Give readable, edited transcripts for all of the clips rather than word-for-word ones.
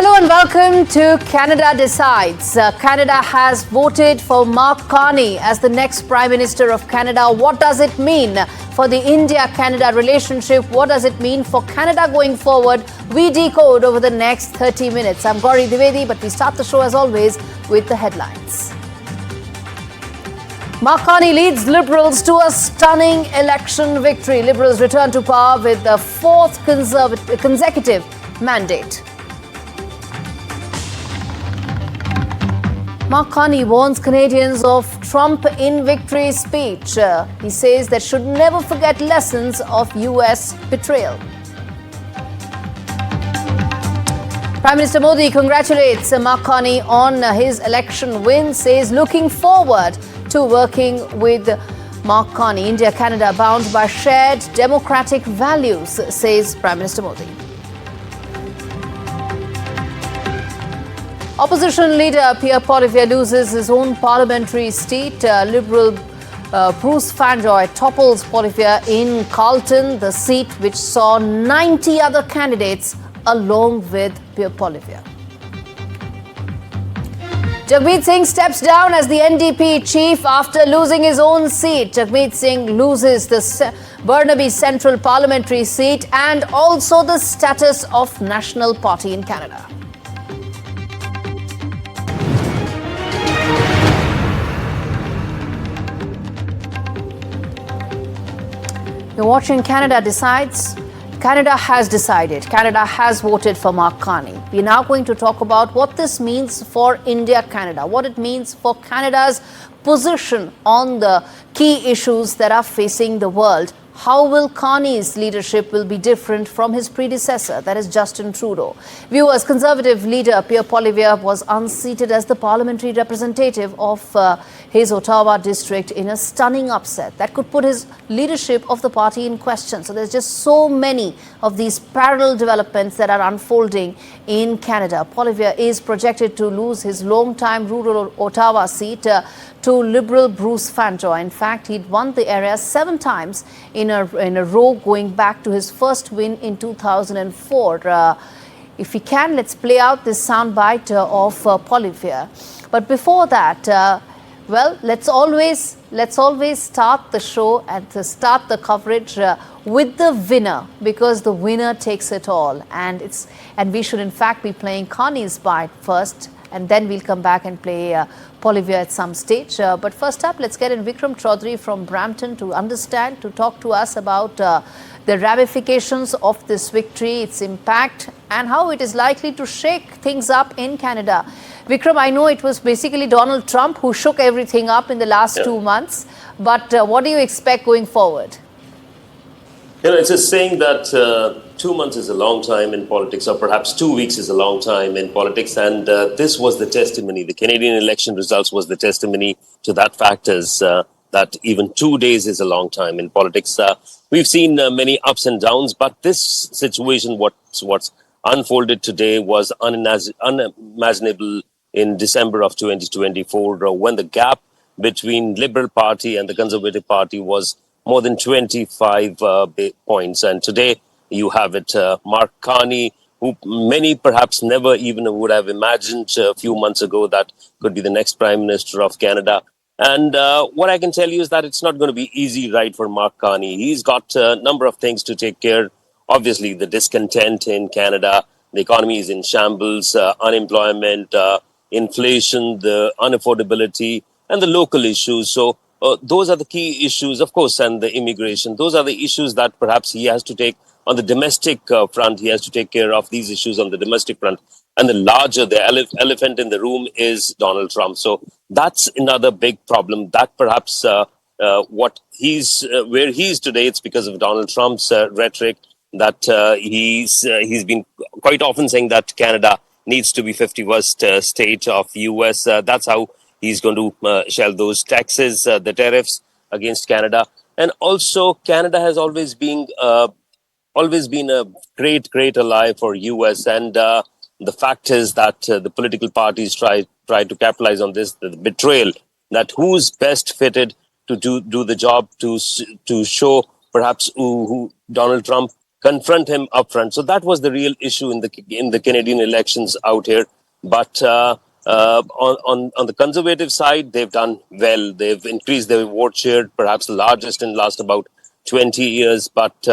Hello and welcome to Canada Decides. Canada has voted for Mark Carney as the next Prime Minister of Canada. What does it mean for the India-Canada relationship? What does it mean for Canada going forward? We decode over the next 30 minutes. I'm Gaurie Dwivedi, but we start the show as always with the headlines. Mark Carney leads Liberals to a stunning election victory. Liberals return to power with the fourth consecutive mandate. Mark Carney warns Canadians of Trump in victory speech. He says they should never forget lessons of US betrayal. Prime Minister Modi congratulates Mark Carney on his election win, says looking forward to working with Mark Carney. India-Canada bound by shared democratic values, says Prime Minister Modi. Opposition leader Pierre Poilievre loses his own parliamentary seat. Liberal Bruce Fanjoy topples Poilievre in Carleton, the seat which saw 90 other candidates along with Pierre Poilievre. Jagmeet Singh steps down as the NDP chief after losing his own seat. Jagmeet Singh loses the Burnaby Central parliamentary seat and also the status of National Party in Canada. You're watching Canada Decides. Canada has decided. Canada has voted for Mark Carney. We're now going to talk about what this means for India-Canada, what it means for Canada's position on the key issues that are facing the world. How will Carney's leadership will be different from his predecessor, that is Justin Trudeau? Viewers, Conservative leader Pierre Poilievre was unseated as the parliamentary representative of his Ottawa district in a stunning upset that could put his leadership of the party in question. So there's just so many of these parallel developments that are unfolding in Canada. Poilievre is projected to lose his long-time rural Ottawa seat to Liberal Bruce Fanjoy. In fact, he'd won the area 7 times in a row, going back to his first win in 2004. If we can, let's play out this soundbite of Poilievre. But before that, well, let's always start the show and to start the coverage with the winner, because the winner takes it all, and we should in fact be playing Carney's bite first, and then we'll come back and play Poilievre at some stage. But first up, let's get in Vikram Chaudhary from Brampton to talk to us about the ramifications of this victory, its impact, and how it is likely to shake things up in Canada. Vikram, I know it was basically Donald Trump who shook everything up in the last 2 months, but what do you expect going forward? You know, it's a saying that 2 months is a long time in politics, or perhaps 2 weeks is a long time in politics. And this was the testimony. The Canadian election results was the testimony to that fact, is that even 2 days is a long time in politics. We've seen many ups and downs, but this situation, what's unfolded today, was unimaginable in December of 2024, when the gap between Liberal Party and the Conservative Party was more than 25 points. And today you have it, Mark Carney, who many perhaps never even would have imagined a few months ago that could be the next Prime Minister of Canada. And what I can tell you is that it's not going to be easy ride for Mark Carney. He's got a number of things to take care. Obviously, the discontent in Canada, the economy is in shambles, unemployment, inflation, the unaffordability, and the local issues. So those are the key issues, of course, and the immigration. Those are the issues that perhaps he has to take on the domestic front. He has to take care of these issues on the domestic front. And the elephant in the room is Donald Trump. So that's another big problem. That perhaps where he's today, it's because of Donald Trump's rhetoric, that he's been quite often saying that Canada needs to be 51st state of US. That's how he's going to shell those taxes, the tariffs against Canada. And also, Canada has always been a great ally for US. And the fact is that the political parties try to capitalize on this, the betrayal, that who's best fitted to do the job, to show perhaps who Donald Trump confront him upfront. So that was the real issue in the Canadian elections out here. But on the Conservative side, they've done well. They've increased their vote share, perhaps the largest in the last about 20 years. But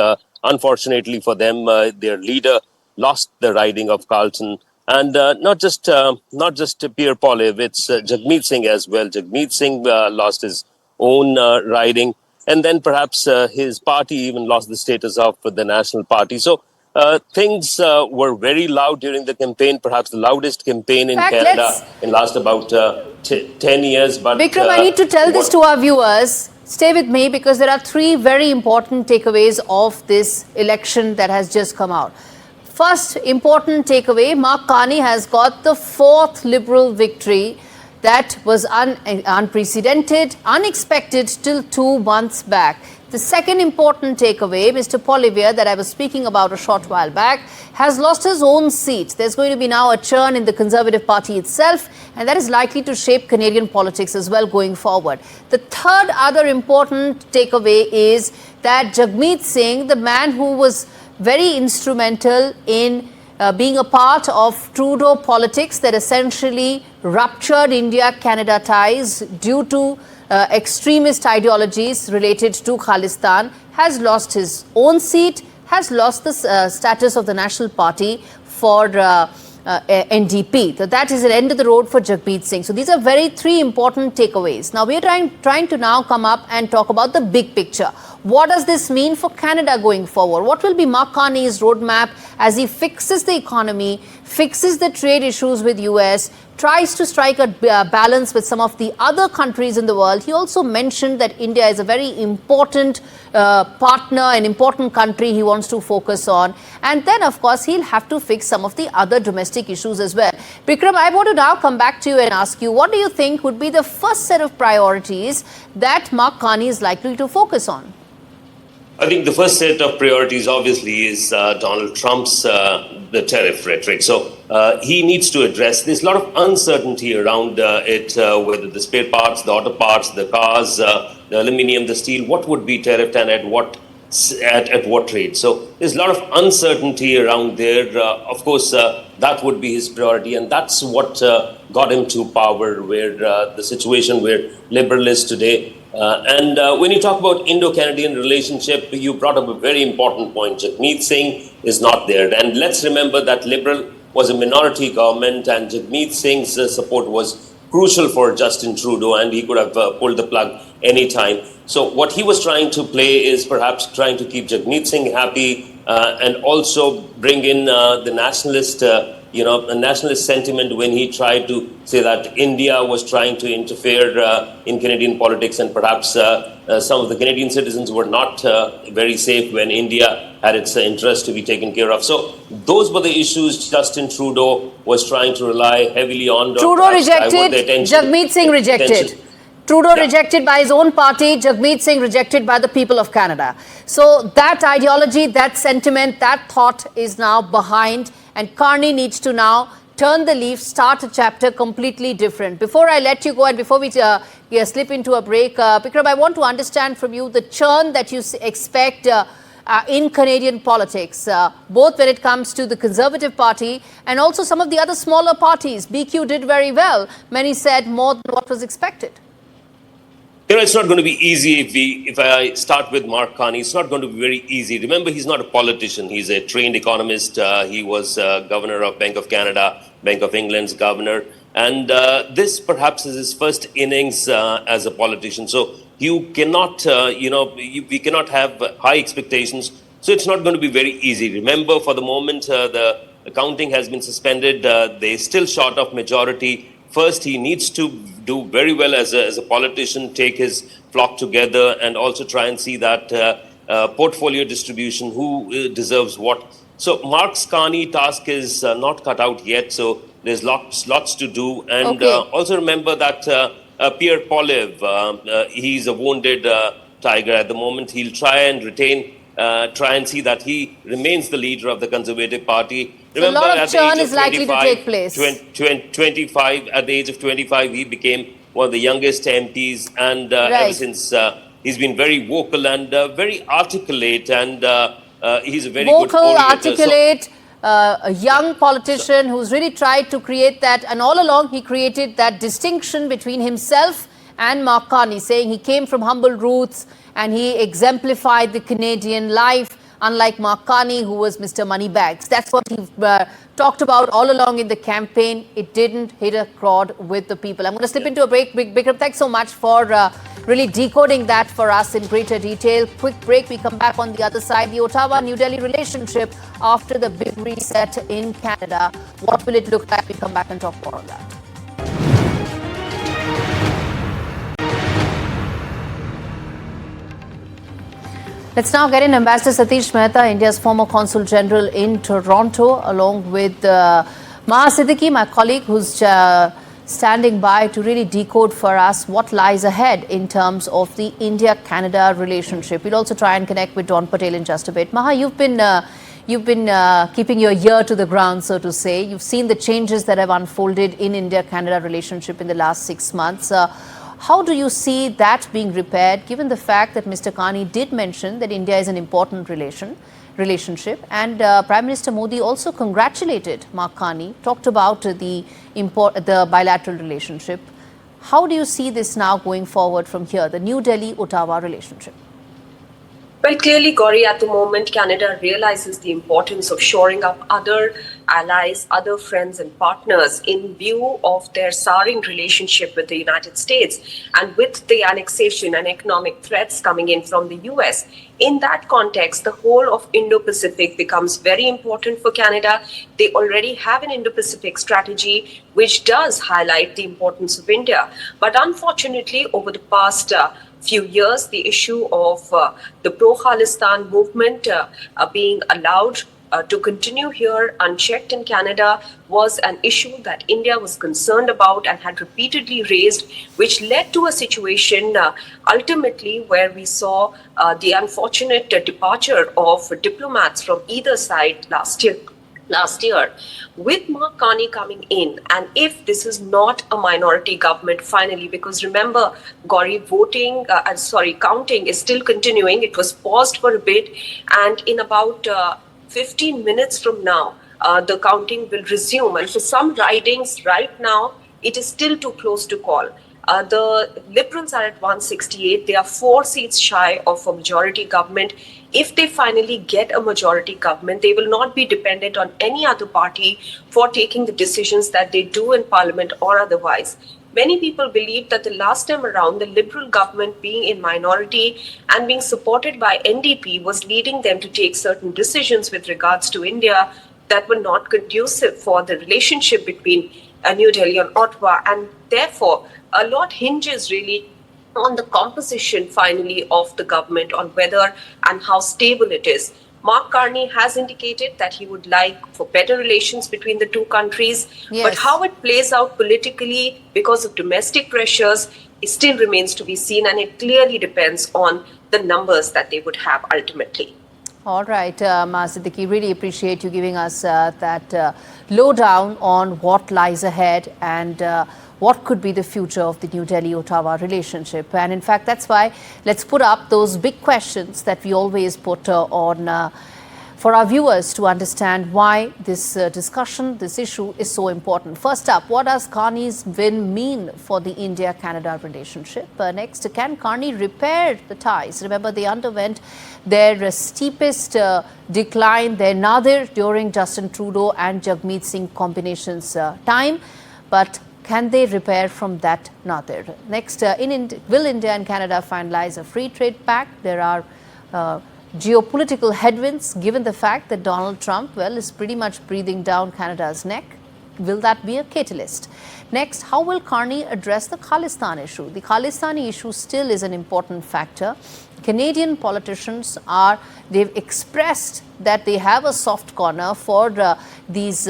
unfortunately for them, their leader lost the riding of Carlton. And not just Pierre Poilievre, it's Jagmeet Singh as well. Jagmeet Singh lost his own riding. And then perhaps his party even lost the status of the national party. So things were very loud during the campaign, perhaps the loudest campaign in Canada in last about 10 years. But Vikram, I need to tell this to our viewers. Stay with me because there are three very important takeaways of this election that has just come out. First important takeaway, Mark Carney has got the fourth Liberal victory that was unprecedented, unexpected till 2 months back. The second important takeaway, Mr. Poilievre, that I was speaking about a short while back, has lost his own seat. There's going to be now a churn in the Conservative Party itself, and that is likely to shape Canadian politics as well going forward. The third other important takeaway is that Jagmeet Singh, the man who was very instrumental in being a part of Trudeau politics that essentially ruptured India-Canada ties due to extremist ideologies related to Khalistan, has lost his own seat, has lost the status of the National Party for NDP. So that is an end of the road for Jagmeet Singh. So these are three important takeaways. Now we are trying to now come up and talk about the big picture. What does this mean for Canada going forward? What will be Mark Carney's roadmap as he fixes the economy, fixes the trade issues with US, tries to strike a balance with some of the other countries in the world? He also mentioned that India is a very important partner, an important country he wants to focus on. And then, of course, he'll have to fix some of the other domestic issues as well. Vikram, I want to now come back to you and ask you, what do you think would be the first set of priorities that Mark Carney is likely to focus on? I think the first set of priorities, obviously, is Donald Trump's the tariff rhetoric. So he needs to address. There's a lot of uncertainty around it, whether the spare parts, the auto parts, the cars, the aluminium, the steel, what would be tariffed and at what rate. So there's a lot of uncertainty around there. Of course, that would be his priority, and that's what got him to power, where the situation where Liberal is today. And when you talk about Indo-Canadian relationship, you brought up a very important point. Jagmeet Singh is not there. And let's remember that Liberal was a minority government, and Jagmeet Singh's support was crucial for Justin Trudeau, and he could have pulled the plug anytime. So what he was trying to play is perhaps trying to keep Jagmeet Singh happy and also bring in the nationalist a nationalist sentiment when he tried to say that India was trying to interfere in Canadian politics, and perhaps some of the Canadian citizens were not very safe when India had its interest to be taken care of. So those were the issues Justin Trudeau was trying to rely heavily on. Trudeau rejected, Jagmeet Singh rejected. Trudeau rejected by his own party, Jagmeet Singh rejected by the people of Canada. So that ideology, that sentiment, that thought is now behind, and Carney needs to now turn the leaf, start a chapter completely different. Before I let you go and before we slip into a break, Vikram, I want to understand from you the churn that you expect in Canadian politics, both when it comes to the Conservative Party and also some of the other smaller parties. BQ did very well. Many said more than what was expected. It's not going to be easy if I start with Mark Carney. It's not going to be very easy. Remember, he's not a politician. He's a trained economist. He was governor of Bank of Canada, Bank of England's governor. And this perhaps is his first innings as a politician. So you cannot, we cannot have high expectations. So it's not going to be very easy. Remember, for the moment, the counting has been suspended. They're still short of majority. First, he needs to do very well as a politician, take his flock together, and also try and see that portfolio distribution, who deserves what. So Mark Carney's task is not cut out yet, so there's lots to do. And also remember that Pierre Poilievre, he's a wounded tiger at the moment. He'll try and see that he remains the leader of the Conservative Party. Remember, a lot of churn is likely to take place. 25, at the age of 25, he became one of the youngest MPs, and ever since he's been very vocal and very articulate, and He's a very good vocal, orator. articulate, a young politician who's really tried to create that, and all along he created that distinction between himself and Mark Carney, saying he came from humble roots and he exemplified the Canadian life, unlike Mark Carney, who was Mr. Moneybags. That's what he talked about all along in the campaign. It didn't hit a chord with the people. I'm going to slip into a break. Bikram, thanks so much for really decoding that for us in greater detail. Quick break. We come back on the other side. The Ottawa-New Delhi relationship after the big reset in Canada. What will it look like? We come back and talk more on that. Let's now get in Ambassador Satish Mehta, India's former Consul General in Toronto, along with Maha Siddiqui, my colleague, who's standing by to really decode for us what lies ahead in terms of the India-Canada relationship. We'll also try and connect with Don Patel in just a bit. Maha, you've been keeping your ear to the ground, so to say. You've seen the changes that have unfolded in India-Canada relationship in the last 6 months. How do you see that being repaired, given the fact that Mr. Carney did mention that India is an important relationship, and Prime Minister Modi also congratulated Mark Carney, talked about the bilateral relationship. How do you see this now going forward from here, the New Delhi-Ottawa relationship? Well, clearly, Gaurie, at the moment, Canada realizes the importance of shoring up other allies, other friends and partners in view of their souring relationship with the United States and with the annexation and economic threats coming in from the US. In that context, the whole of Indo-Pacific becomes very important for Canada. They already have an Indo-Pacific strategy, which does highlight the importance of India. But unfortunately, over the past few years, the issue of the pro-Khalistan movement being allowed to continue here unchecked in Canada was an issue that India was concerned about and had repeatedly raised, which led to a situation ultimately where we saw the unfortunate departure of diplomats from either side last year. With Mark Carney coming in, and if this is not a minority government finally, because remember, Gaurie, counting is still continuing. It was paused for a bit, and in about 15 minutes from now, the counting will resume. And for some ridings right now, it is still too close to call. The Liberals are at 168. They are 4 seats shy of a majority government. If they finally get a majority government, they will not be dependent on any other party for taking the decisions that they do in Parliament or otherwise. Many people believe that the last time around, the Liberal government being in minority and being supported by NDP was leading them to take certain decisions with regards to India that were not conducive for the relationship between New Delhi and Ottawa. And therefore, a lot hinges really on the composition finally of the government, on whether and how stable it is. Mark Carney has indicated that he would like for better relations between the two countries. Yes. But how it plays out politically because of domestic pressures, it still remains to be seen, and it clearly depends on the numbers that they would have ultimately. All right, Maha Siddiqui, really appreciate you giving us that lowdown on what lies ahead and what could be the future of the New Delhi-Ottawa relationship. And in fact, that's why let's put up those big questions that we always put on for our viewers to understand why this discussion, this issue is so important. First up, what does Carney's win mean for the India-Canada relationship? Next, can Carney repair the ties? Remember, they underwent their steepest decline, their nadir during Justin Trudeau and Jagmeet Singh combination's time. But can they repair from that nadir? Next, will India and Canada finalize a free trade pact? There are geopolitical headwinds, given the fact that Donald Trump, well, is pretty much breathing down Canada's neck. Will that be a catalyst? Next, how will Carney address the Khalistan issue? The Khalistani issue still is an important factor. Canadian politicians they've expressed that they have a soft corner for these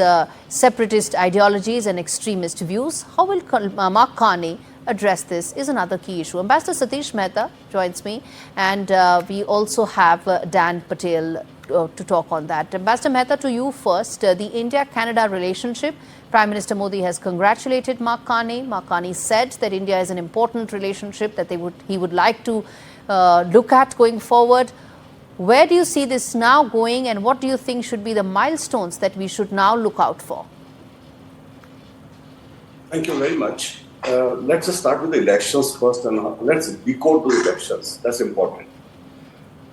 separatist ideologies and extremist views. How will Mark Carney address this is another key issue. Ambassador Satish Mehta joins me, and we also have Dan Patel to talk on that. Ambassador Mehta, to you first. The India-Canada relationship, Prime Minister Modi has congratulated Mark Carney. Mark Carney said that India is an important relationship that he would like to look at going forward. Where do you see this now going, and what do you think should be the milestones that we should now look out for? Thank you very much. Let's just start with the elections first, and let's decode those elections. That's important.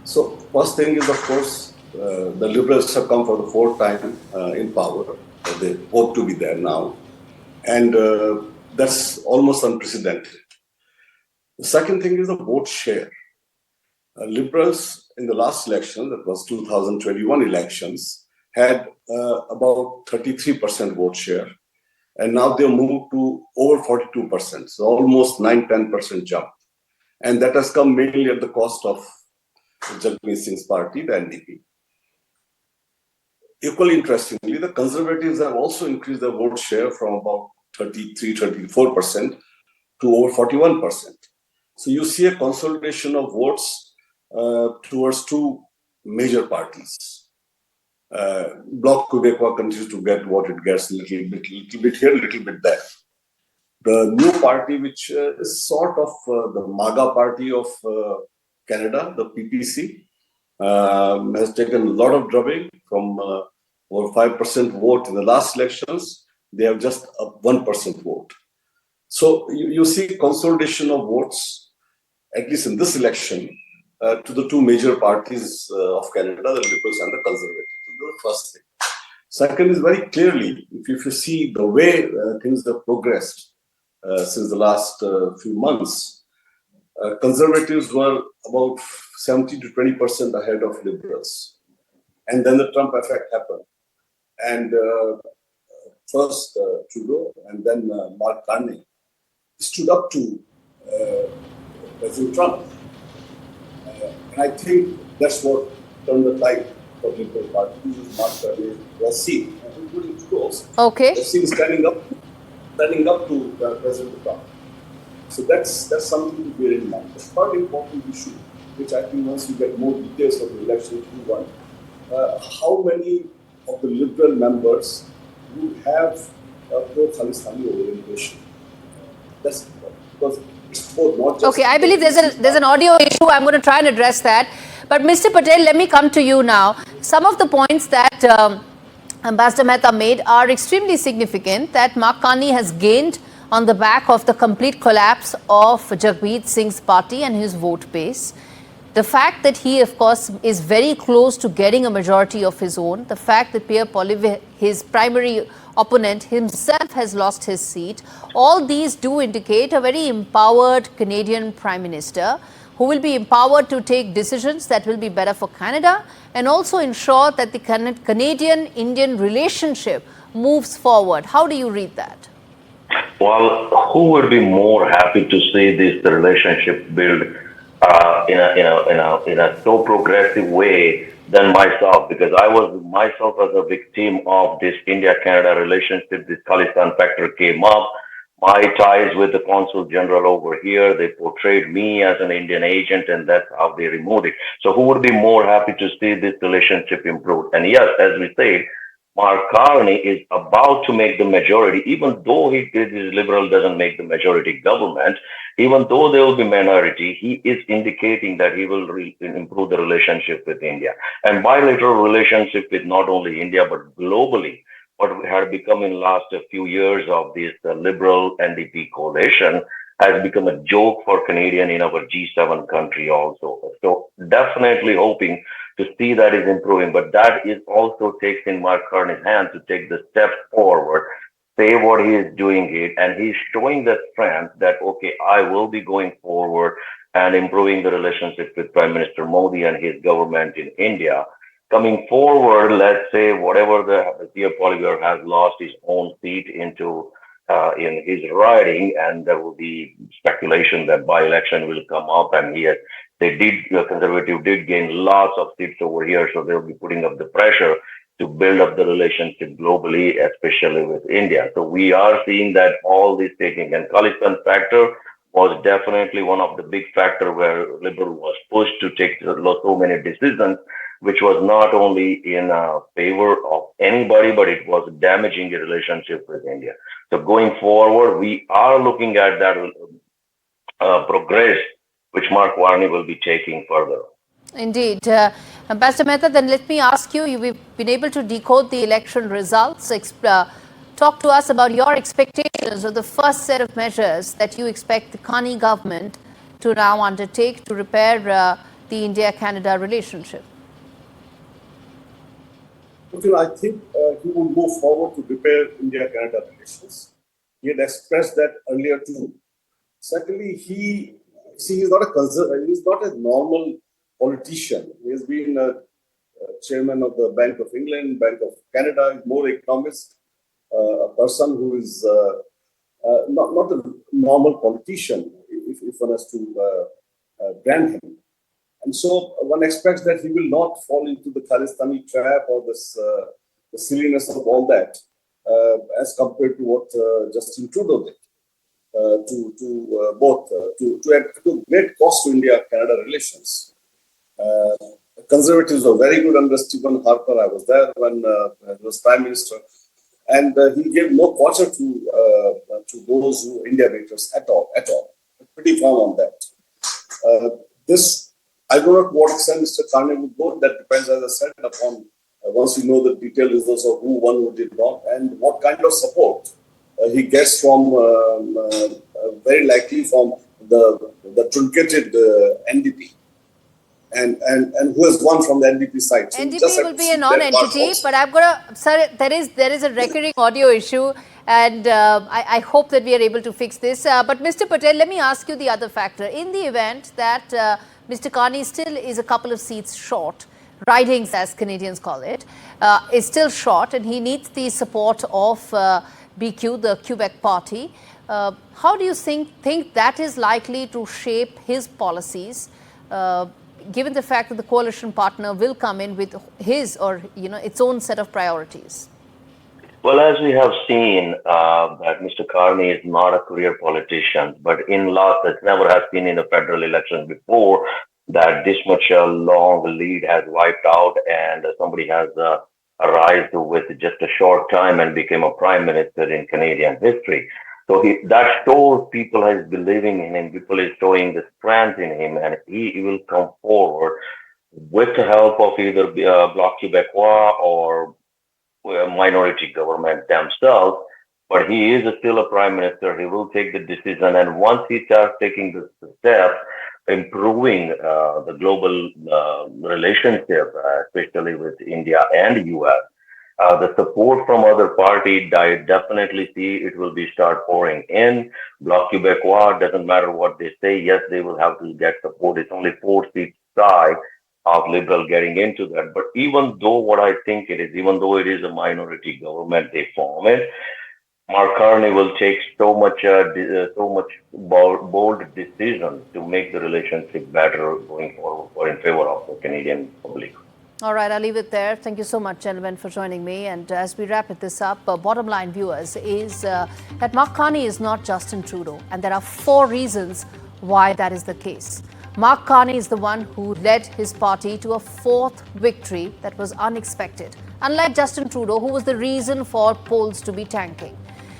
So, first thing is, of course, the Liberals have come for the fourth time in power. They hope to be there now. And that's almost unprecedented. The second thing is the vote share. Liberals in the last election, that was 2021 elections, had about 33% vote share. And now they moved to over 42%, so almost 9-10% jump. And that has come mainly at the cost of Jagmeet Singh's party, the NDP. Equally interestingly, the Conservatives have also increased their vote share from about 33-34% to over 41%. So you see a consolidation of votes towards two major parties. Bloc Québécois continues to get what it gets, a little bit here, a little bit there. The new party, which is sort of the MAGA party of Canada, the PPC, has taken a lot of drubbing from over 5% vote in the last elections. They have just a 1% vote. So you see consolidation of votes, at least in this election, to the two major parties of Canada, the Liberals and the Conservatives. The first thing. Second is very clearly, if you see the way things have progressed since the last few months, Conservatives were about 70 to 20% ahead of Liberals. And then the Trump effect happened. And first Trudeau and then Mark Carney stood up to President Trump. And I think that's what turned the tide for the Liberal Party. Mark Carney was seen, including Trudeau also. Okay. Was seen standing up to President Trump. So that's something to bear in mind. The third important issue, which I think once you get more details of the election Q1, how many of the Liberal members would have a pro-Khalistani orientation? That's important because it's both not just. Okay, I believe there's an audio issue. I'm going to try and address that. But Mr. Patel, let me come to you now. Some of the points that Ambassador Mehta made are extremely significant, that Mark Carney has gained on the back of the complete collapse of Jagmeet Singh's party and his vote base. The fact that he, of course, is very close to getting a majority of his own. The fact that Pierre Poilievre, his primary opponent, himself has lost his seat. All these do indicate a very empowered Canadian Prime Minister who will be empowered to take decisions that will be better for Canada and also ensure that the Canadian-Indian relationship moves forward. How do you read that? Well, who would be more happy to see this relationship build in a so progressive way than myself? Because I was myself as a victim of this India-Canada relationship. This Khalistan factor came up. My ties with the Consul General over here, they portrayed me as an Indian agent, and that's how they removed it. So who would be more happy to see this relationship improve? And yes, as we say, Mark Carney is about to make the majority, even though his Liberal doesn't make the majority government, even though there will be minority, he is indicating that he will improve the relationship with India. And bilateral relationship with not only India, but globally. What had become in last few years of this Liberal NDP coalition has become a joke for Canadian in our G7 country also. So definitely hoping to see that is improving, but that is also takes in Mark Carney's hand to take the step forward, say what he is doing it, and he's showing the strength that, okay, I will be going forward and improving the relationship with Prime Minister Modi and his government in India. Coming forward, let's say whatever the Pierre Poilievre has lost his own seat into in his riding, and there will be speculation that by-election will come up, and the Conservative did gain lots of seats over here, so they'll be putting up the pressure to build up the relationship globally, especially with India. So we are seeing that all this taking, and Khalistan factor was definitely one of the big factor where Liberal was pushed to take so many decisions, which was not only in favor of anybody, but it was damaging the relationship with India. So going forward, we are looking at that progress, which Mark Carney will be taking further. Indeed. Ambassador Mehta, then let me ask you, you've been able to decode the election results. Talk to us about your expectations of the first set of measures that you expect the Carney government to now undertake to repair the India-Canada relationship. I think he will move forward to repair India-Canada relations. He had expressed that earlier too. Secondly, he's not a normal politician. He has been a chairman of the Bank of England, Bank of Canada, more economist, a person who is not a normal politician, if one has to brand him. And so one expects that he will not fall into the Khalistani trap or the silliness of all that, as compared to what Justin Trudeau did. To great cost to India-Canada relations. Conservatives were very good under Stephen Harper. I was there when he was Prime Minister. And he gave no quarter to those who India-haters at all. Pretty firm on that. I don't know to what extent Mr. Carney would go. That depends, as I said, upon once you know the details of who won, who did not, and what kind of support he gets from, very likely from the truncated NDP. And who has won from the NDP side. So NDP will be a non-entity, but I've got a, sir, there is a recurring audio issue, and I hope that we are able to fix this. But Mr. Patel, let me ask you the other factor. In the event that Mr. Carney still is a couple of seats short, ridings as Canadians call it, is still short, and he needs the support of BQ, the Quebec party. How do you think that is likely to shape his policies? Given the fact that the coalition partner will come in with his or its own set of priorities? Well, as we have seen, that Mr. Carney is not a career politician, but in law, it never has been in a federal election before that this much a long lead has wiped out and somebody has arrived with just a short time and became a prime minister in Canadian history. So that shows people is believing in him, people is showing the strength in him, and he will come forward with the help of either Bloc Québécois or minority government themselves. But he is still a prime minister. He will take the decision, and once he starts taking the steps, improving the global relationship, especially with India and US, the support from other parties, I definitely see it will be start pouring in. Bloc Québécois, doesn't matter what they say, yes, they will have to get support. It's only 4 seats shy of Liberal getting into that. But even though what I think it is, even though it is a minority government, they form it, Mark Carney will take so much bold decisions to make the relationship better going forward or in favor of the Canadian public. All right, I'll leave it there. Thank you so much, gentlemen, for joining me. And as we wrap this up, bottom line, viewers, is that Mark Carney is not Justin Trudeau. And there are 4 reasons why that is the case. Mark Carney is the one who led his party to a 4th victory that was unexpected, unlike Justin Trudeau, who was the reason for polls to be tanking.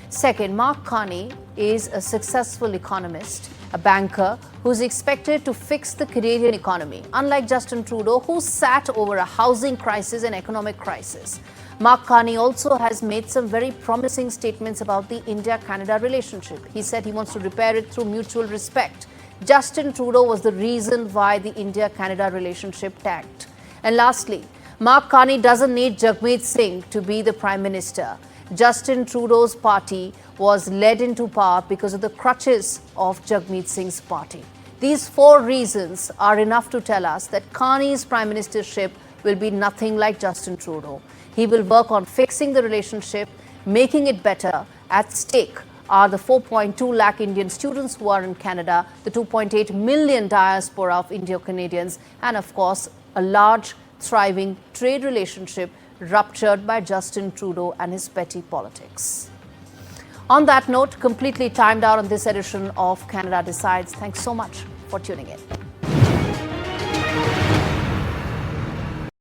Second, Mark Carney is a successful economist, a banker who's expected to fix the Canadian economy, unlike Justin Trudeau, who sat over a housing crisis and economic crisis. Mark Carney also has made some very promising statements about the India-Canada relationship. He said he wants to repair it through mutual respect. Justin Trudeau was the reason why the India-Canada relationship tanked. And lastly, Mark Carney doesn't need Jagmeet Singh to be the Prime Minister. Justin Trudeau's party was led into power because of the crutches of Jagmeet Singh's party. These 4 reasons are enough to tell us that Carney's prime ministership will be nothing like Justin Trudeau. He will work on fixing the relationship, making it better. At stake are the 4.2 lakh Indian students who are in Canada, the 2.8 million diaspora of Indo-Canadians, and of course, a large, thriving trade relationship ruptured by Justin Trudeau and his petty politics. On that note, completely timed out on this edition of Canada Decides. Thanks so much for tuning in.